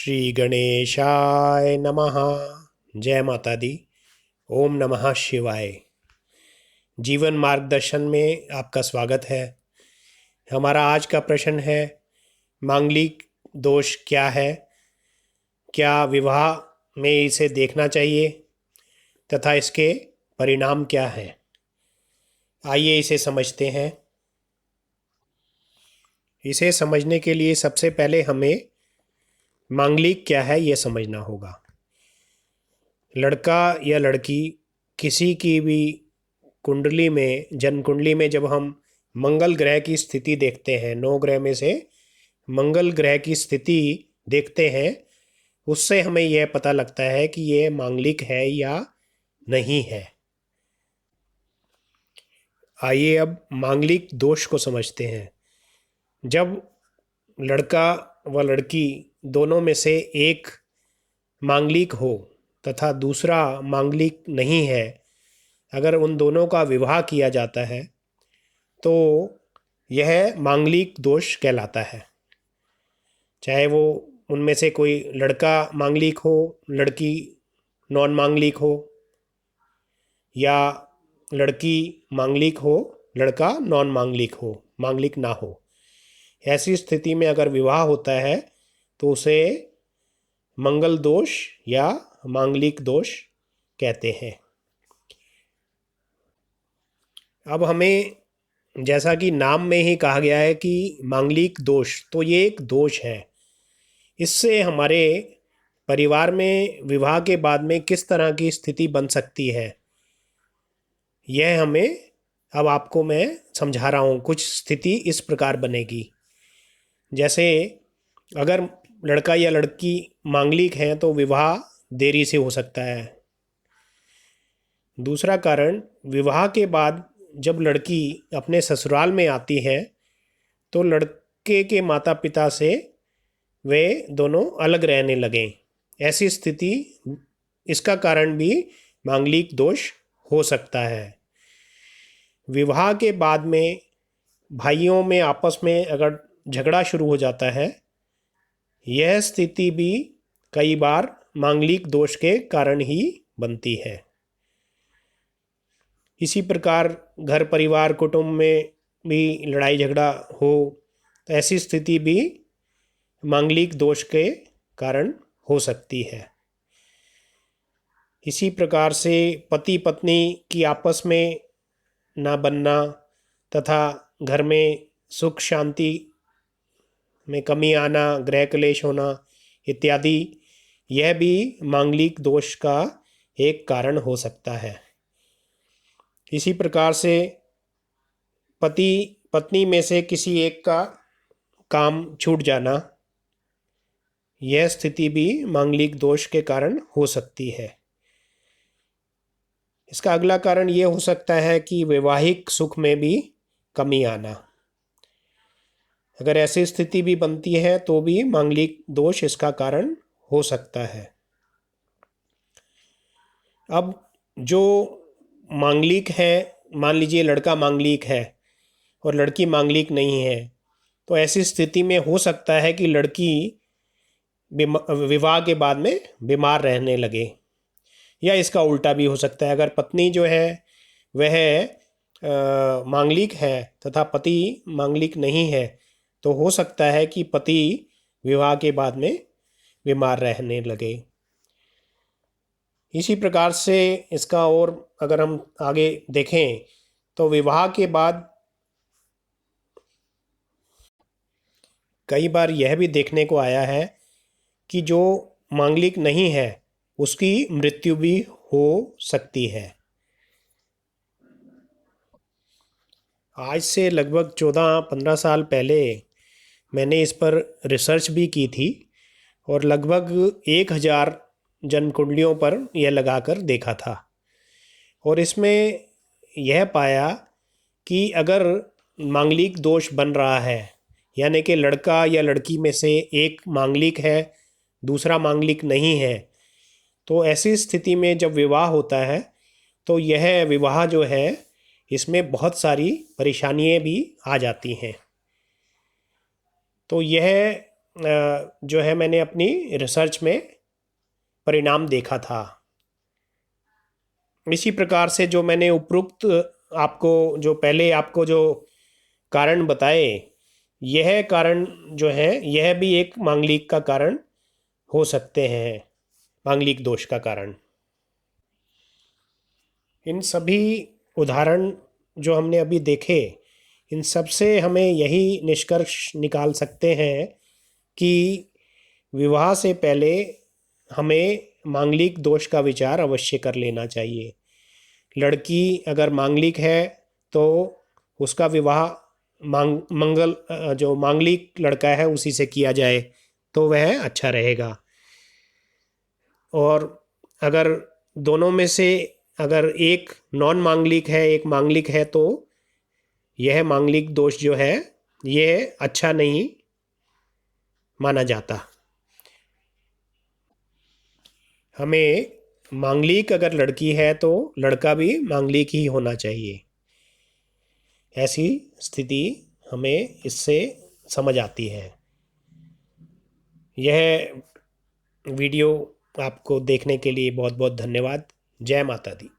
श्री गणेशाय नमः। जय माता दी। ओम नमः शिवाय। जीवन मार्गदर्शन में आपका स्वागत है। हमारा आज का प्रश्न है, मांगलिक दोष क्या है, क्या विवाह में इसे देखना चाहिए तथा इसके परिणाम क्या हैं। आइए इसे समझते हैं। इसे समझने के लिए सबसे पहले हमें मांगलिक क्या है यह समझना होगा। लड़का या लड़की किसी की भी कुंडली में, जन्म कुंडली में जब हम मंगल ग्रह की स्थिति देखते हैं, 9 ग्रह में से मंगल ग्रह की स्थिति देखते हैं, उससे हमें यह पता लगता है कि यह मांगलिक है या नहीं है। आइए अब मांगलिक दोष को समझते हैं। जब लड़का व लड़की दोनों में से एक मांगलिक हो तथा दूसरा मांगलिक नहीं है, अगर उन दोनों का विवाह किया जाता है तो यह मांगलिक दोष कहलाता है। चाहे वो उनमें से कोई लड़का मांगलिक हो, लड़की नॉन मांगलिक हो, या लड़की मांगलिक हो, लड़का नॉन मांगलिक हो, मांगलिक ना हो। ऐसी स्थिति में अगर विवाह होता है तो उसे मंगल दोष या मांगलिक दोष कहते हैं। अब हमें, जैसा कि नाम में ही कहा गया है कि मांगलिक दोष, तो ये एक दोष है। इससे हमारे परिवार में विवाह के बाद में किस तरह की स्थिति बन सकती है, यह हमें अब आपको मैं समझा रहा हूँ। कुछ स्थिति इस प्रकार बनेगी, जैसे अगर लड़का या लड़की मांगलिक हैं तो विवाह देरी से हो सकता है। दूसरा कारण, विवाह के बाद जब लड़की अपने ससुराल में आती है तो लड़के के माता पिता से वे दोनों अलग रहने लगें। ऐसी स्थिति, इसका कारण भी मांगलिक दोष हो सकता है। विवाह के बाद में भाइयों में आपस में अगर झगड़ा शुरू हो जाता है, यह स्थिति भी कई बार मांगलिक दोष के कारण ही बनती है। इसी प्रकार घर परिवार कुटुंब में भी लड़ाई झगड़ा हो तो ऐसी स्थिति भी मांगलिक दोष के कारण हो सकती है। इसी प्रकार से पति पत्नी की आपस में ना बनना तथा घर में सुख शांति में कमी आना, गृह क्लेश होना इत्यादि, यह भी मांगलिक दोष का एक कारण हो सकता है। इसी प्रकार से पति पत्नी में से किसी एक का काम छूट जाना, यह स्थिति भी मांगलिक दोष के कारण हो सकती है। इसका अगला कारण यह हो सकता है कि वैवाहिक सुख में भी कमी आना। अगर ऐसी स्थिति भी बनती है तो भी मांगलिक दोष इसका कारण हो सकता है। अब जो मांगलिक है, मान लीजिए लड़का मांगलिक है और लड़की मांगलिक नहीं है, तो ऐसी स्थिति में हो सकता है कि लड़की विवाह के बाद में बीमार रहने लगे, या इसका उल्टा भी हो सकता है। अगर पत्नी जो है वह मांगलिक है तथा पति मांगलिक नहीं है, तो हो सकता है कि पति विवाह के बाद में बीमार रहने लगे। इसी प्रकार से इसका और अगर हम आगे देखें तो विवाह के बाद कई बार यह भी देखने को आया है कि जो मांगलिक नहीं है उसकी मृत्यु भी हो सकती है। आज से लगभग 14-15 साल पहले मैंने इस पर रिसर्च भी की थी और लगभग 1000 जन्म कुंडलियों पर यह लगाकर देखा था, और इसमें यह पाया कि अगर मांगलिक दोष बन रहा है, यानी कि लड़का या लड़की में से एक मांगलिक है, दूसरा मांगलिक नहीं है, तो ऐसी स्थिति में जब विवाह होता है तो यह विवाह जो है इसमें बहुत सारी परेशानियां भी आ जाती हैं। तो यह जो है मैंने अपनी रिसर्च में परिणाम देखा था। इसी प्रकार से जो मैंने उपरोक्त आपको जो पहले आपको जो कारण बताए, यह कारण जो है यह भी एक मांगलिक का कारण हो सकते हैं, मांगलिक दोष का कारण। इन सभी उदाहरण जो हमने अभी देखे, इन सब से हमें यही निष्कर्ष निकाल सकते हैं कि विवाह से पहले हमें मांगलिक दोष का विचार अवश्य कर लेना चाहिए। लड़की अगर मांगलिक है तो उसका विवाह जो मांगलिक लड़का है उसी से किया जाए तो वह अच्छा रहेगा। और अगर दोनों में से अगर एक नॉन मांगलिक है एक मांगलिक है तो यह मांगलिक दोष जो है यह अच्छा नहीं माना जाता। हमें मांगलिक अगर लड़की है तो लड़का भी मांगलिक ही होना चाहिए। ऐसी स्थिति हमें इससे समझ आती है। यह वीडियो आपको देखने के लिए बहुत बहुत धन्यवाद। जय माता दी।